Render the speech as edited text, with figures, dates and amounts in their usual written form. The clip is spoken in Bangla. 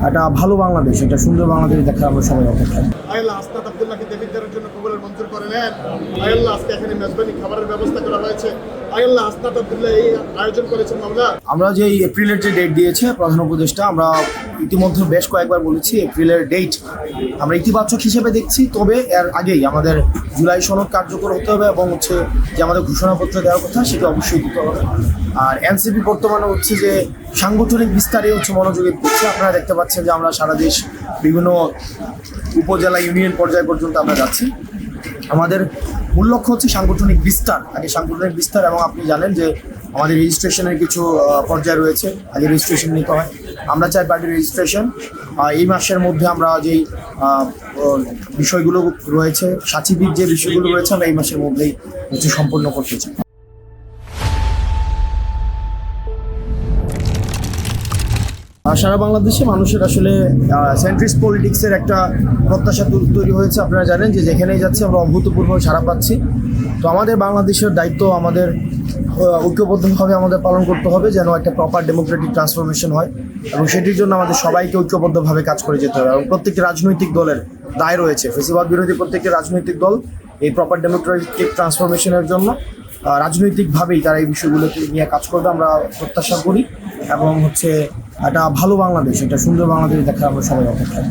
একটা ভালো বাংলাদেশ, একটা সুন্দর বাংলাদেশ দেখার আমরা সবাই অপেক্ষায়। আয়াল্লাহ আসনাদ আব্দুল্লাহকে দেবিদ্বারের জন্য কবুলের মঞ্জুর করে নেন। আয়াল্লাহ আজকে এখানে মেজবানি খাবারের ব্যবস্থা করা হয়েছে। আয়াল্লাহ আসনাদ আব্দুল্লাহ এই আয়োজন করেছেন মাওলা। আমরা যে এপ্রিলের যে ডেট দিয়েছে প্রধান উপদেষ্টা, আমরা ইতিমধ্যে বেশ কয়েকবার বলেছি এপ্রিলের ডেট আমরা ইতিবাচক হিসেবে দেখছি। তবে এর আগেই আমাদের জুলাই সনদ কার্যকর হতে হবে এবং হচ্ছে যে আমাদের ঘোষণাপত্র দেওয়ার কথা সেটা অবশ্যই দিতে হবে। আর এনসিপি বর্তমানে হচ্ছে যে সাংগঠনিক বিস্তারে হচ্ছে মনোযোগী দিচ্ছে। আপনারা দেখতে পাচ্ছেন যে আমরা সারা দেশ বিভিন্ন উপজেলা ইউনিয়ন পর্যায় পর্যন্ত আমরা যাচ্ছি। আমাদের মূল লক্ষ্য হচ্ছে সাংগঠনিক বিস্তার, আগে সাংগঠনিক বিস্তার। এবং আপনি জানেন যে আমাদের রেজিস্ট্রেশনের কিছু পর্যায় রয়েছে, আগে রেজিস্ট্রেশন নিতে হয়। আমরা চাই পার্টির রেজিস্ট্রেশন এই মাসের মধ্যে, আমরা যেই বিষয়গুলো রয়েছে সাচিবিক যে বিষয়গুলো রয়েছে আমরা এই মাসের মধ্যেই হচ্ছে সম্পন্ন করতে চাই। সারা বাংলাদেশে মানুষের আসলে সেন্ট্রিস্ট পলিটিক্সের একটা প্রত্যাশা তৈরি হয়েছে। আপনারা জানেন যে যেখানেই যাচ্ছে আমরা অভূতপূর্ব সাড়া পাচ্ছি। তো আমাদের বাংলাদেশের দায়িত্ব আমাদের ঐক্যবদ্ধভাবে আমাদের পালন করতে হবে, যেন একটা প্রপার ডেমোক্রেটিক ট্রান্সফরমেশন হয় এবং সেটির জন্য আমাদের সবাইকে ঐক্যবদ্ধভাবে কাজ করে যেতে হবে। এবং প্রত্যেকটি রাজনৈতিক দলের দায় রয়েছে, ফেসিবাদ বিরোধী প্রত্যেকটি রাজনৈতিক দল এই প্রপার ডেমোক্রেটিক ট্রান্সফরমেশনের জন্য রাজনৈতিকভাবেই তারা এই বিষয়গুলোকে নিয়ে কাজ করবে আমরা প্রত্যাশা করি। এবং হচ্ছে একটা ভালো বাংলাদেশ, একটা সুন্দর বাংলাদেশ দেখার আমরা সবাই অপেক্ষায়।